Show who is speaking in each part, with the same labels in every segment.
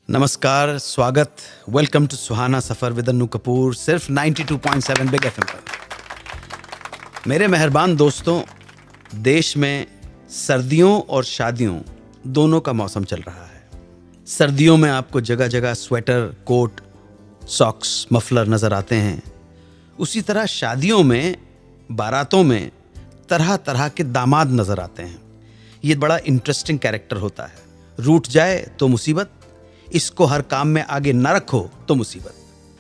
Speaker 1: नमस्कार, स्वागत, welcome to Suhana Safar with Annu Kapoor, सिर्फ 92.7 बिग एफएम पर। मेरे मेहरबान दोस्तों, देश में सर्दियों और शादियों दोनों का मौसम चल रहा है। सर्दियों में आपको जगह जगह स्वेटर, कोट, सॉक्स, मफलर नज़र आते हैं। उसी तरह शादियों में, बारातों में तरह तरह के दामाद नज़र आते हैं। ये बड़ा इंटरेस्टिंग कैरेक्टर होता है। रूठ जाए तो मुसीबत, इसको हर काम में आगे न रखो तो मुसीबत।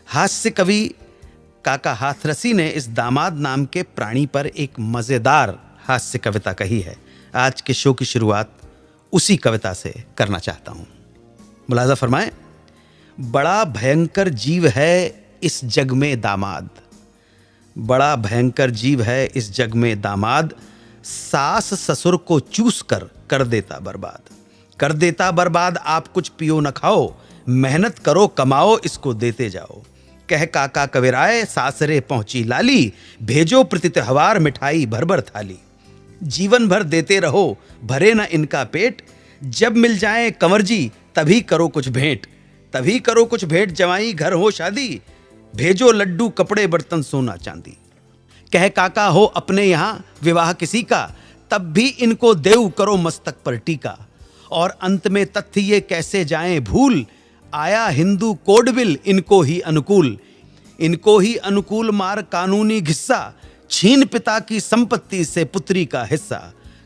Speaker 1: हास्य कवि काका हाथरसी ने इस दामाद नाम के प्राणी पर एक मज़ेदार हास्य कविता कही है। आज के शो की शुरुआत उसी कविता से करना चाहता हूं। मुलाजा फरमाएं। बड़ा भयंकर जीव है इस जग में दामाद, बड़ा भयंकर जीव है इस जग में दामाद, सास ससुर को चूस कर देता बर्बाद। कर देता बर्बाद, आप कुछ पियो न खाओ, मेहनत करो कमाओ इसको देते जाओ। कह काका कविराए सासरे पहुंची लाली, भेजो प्रति त्योहार मिठाई भर भर थाली। जीवन भर देते रहो भरे न इनका पेट, जब मिल जाए कंवर जी तभी करो कुछ भेंट। तभी करो कुछ भेंट जवाई घर हो शादी, भेजो लड्डू कपड़े बर्तन सोना चांदी। कह काका हो अपने यहाँ विवाह किसी का, तब भी इनको देव करो मस्तक पर टीका। और अंत में तथ्य ये कैसे जाएं भूल, आया हिंदू कोड बिल इनको ही अनुकूल। इनको ही अनुकूल मार कानूनी घिस्सा, छीन पिता की संपत्ति से पुत्री का हिस्सा।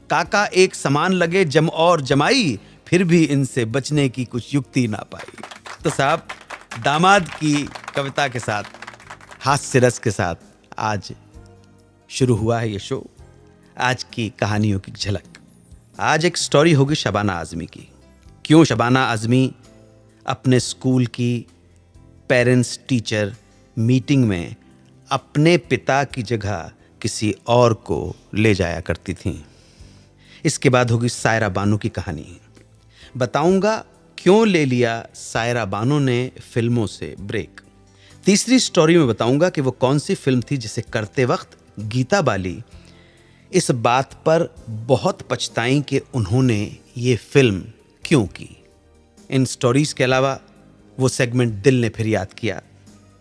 Speaker 1: काका एक समान लगे जम और जमाई, फिर भी इनसे बचने की कुछ युक्ति ना पाई। तो साहब, दामाद की कविता के साथ, हास्य रस के साथ आज शुरू हुआ है ये शो। आज की कहानियों की झलक। आज एक स्टोरी होगी शबाना आज़मी की। क्यों शबाना आज़मी अपने स्कूल की पेरेंट्स टीचर मीटिंग में अपने पिता की जगह किसी और को ले जाया करती थीं। इसके बाद होगी सायरा बानो की कहानी। बताऊंगा क्यों ले लिया सायरा बानो ने फिल्मों से ब्रेक। तीसरी स्टोरी में बताऊंगा कि वो कौन सी फिल्म थी जिसे करते वक्त गीता बाली इस बात पर बहुत पछताई कि उन्होंने ये फिल्म क्यों की। इन स्टोरीज के अलावा वो सेगमेंट दिल ने फिर याद किया,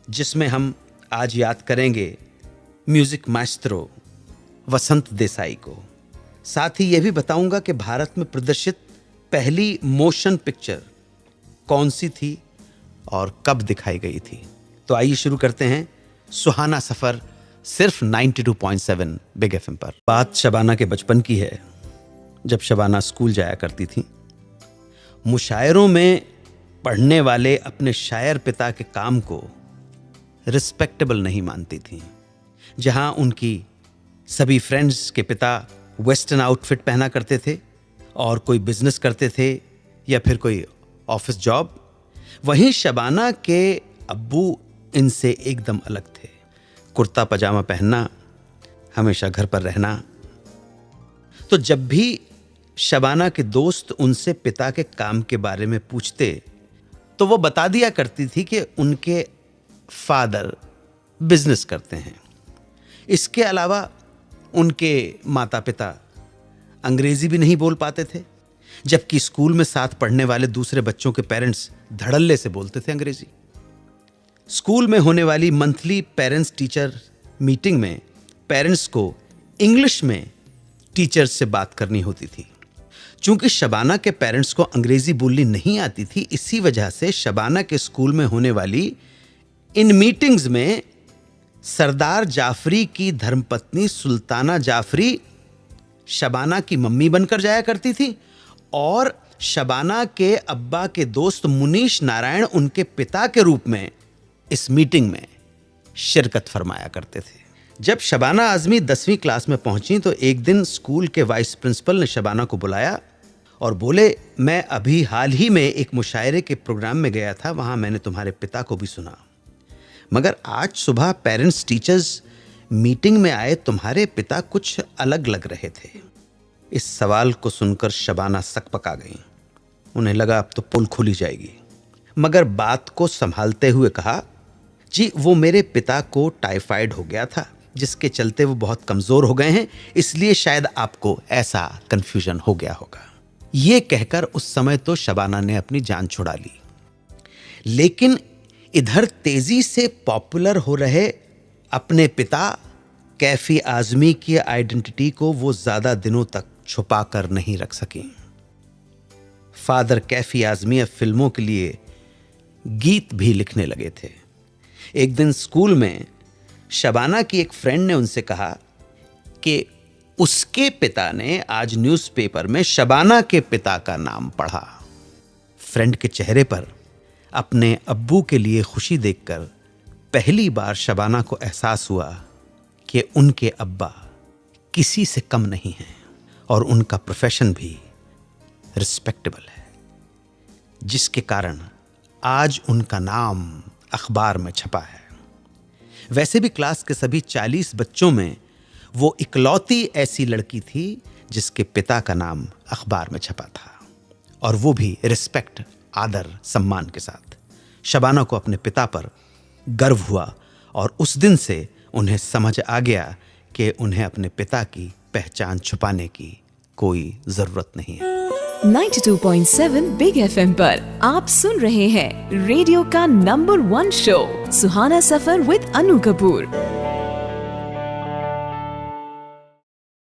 Speaker 1: जिसमें हम आज याद करेंगे म्यूजिक माएस्ट्रो वसंत देसाई को। साथ ही ये भी बताऊंगा कि भारत में प्रदर्शित पहली मोशन पिक्चर कौन सी थी और कब दिखाई गई थी। तो आइए शुरू करते हैं सुहाना सफर, सिर्फ 92.7 बिग एफएम पर। बात शबाना के बचपन की है, जब शबाना स्कूल जाया करती थी। मुशायरों में पढ़ने वाले अपने शायर पिता के काम को रिस्पेक्टेबल नहीं मानती थी। जहां उनकी सभी फ्रेंड्स के पिता वेस्टर्न आउटफिट पहना करते थे और कोई बिजनेस करते थे या फिर कोई ऑफिस जॉब, वहीं शबाना के अब्बू इनसे एकदम अलग थे। कुर्ता पजामा पहनना, हमेशा घर पर रहना। तो जब भी शबाना के दोस्त उनसे पिता के काम के बारे में पूछते तो वो बता दिया करती थी कि उनके फादर बिजनेस करते हैं। इसके अलावा उनके माता पिता अंग्रेजी भी नहीं बोल पाते थे, जबकि स्कूल में साथ पढ़ने वाले दूसरे बच्चों के पेरेंट्स धड़ल्ले से बोलते थे अंग्रेजी। स्कूल में होने वाली मंथली पेरेंट्स टीचर मीटिंग में पेरेंट्स को इंग्लिश में टीचर्स से बात करनी होती थी। चूंकि शबाना के पेरेंट्स को अंग्रेजी बोलनी नहीं आती थी, इसी वजह से शबाना के स्कूल में होने वाली इन मीटिंग्स में सरदार जाफरी की धर्मपत्नी सुल्ताना जाफरी शबाना की मम्मी बनकर जाया करती थी और शबाना के अब्बा के दोस्त मुनीश नारायण उनके पिता के रूप में इस मीटिंग में शिरकत फरमाया करते थे। जब शबाना आज़मी 10वीं क्लास में पहुंची तो एक दिन स्कूल के वाइस प्रिंसिपल ने शबाना को बुलाया और बोले, मैं अभी हाल ही में एक मुशायरे के प्रोग्राम में गया था, वहां मैंने तुम्हारे पिता को भी सुना, मगर आज सुबह पेरेंट्स टीचर्स मीटिंग में आए, तुम्हारे पिता कुछ अलग लग रहे थे। इस सवाल को सुनकर शबाना सकपका गई। उन्हें लगा अब तो पोल खुली जाएगी, मगर बात को संभालते हुए कहा, जी वो मेरे पिता को टाइफाइड हो गया था, जिसके चलते वो बहुत कमज़ोर हो गए हैं, इसलिए शायद आपको ऐसा कन्फ्यूजन हो गया होगा। ये कहकर उस समय तो शबाना ने अपनी जान छुड़ा ली। लेकिन इधर तेजी से पॉपुलर हो रहे अपने पिता कैफी आजमी की आइडेंटिटी को वो ज्यादा दिनों तक छुपा कर नहीं रख सकी। फादर कैफी आजमी अब फिल्मों के लिए गीत भी लिखने लगे थे। एक दिन स्कूल में शबाना की एक फ्रेंड ने उनसे कहा कि उसके पिता ने आज न्यूज़पेपर में शबाना के पिता का नाम पढ़ा। फ्रेंड के चेहरे पर अपने अब्बू के लिए खुशी देखकर पहली बार शबाना को एहसास हुआ कि उनके अब्बा किसी से कम नहीं हैं और उनका प्रोफेशन भी रिस्पेक्टेबल है, जिसके कारण आज उनका नाम अखबार में छपा है। वैसे भी क्लास के सभी 40 बच्चों में वो इकलौती ऐसी लड़की थी जिसके पिता का नाम अखबार में छपा था, और वो भी रिस्पेक्ट, आदर, सम्मान के साथ। शबाना को अपने पिता पर गर्व हुआ और उस दिन से उन्हें समझ आ गया कि उन्हें अपने पिता की पहचान छुपाने की कोई जरूरत नहीं है।
Speaker 2: 92.7 बिग FM पर आप सुन रहे हैं रेडियो का number 1 show Suhana suffer with Anu Kapoor.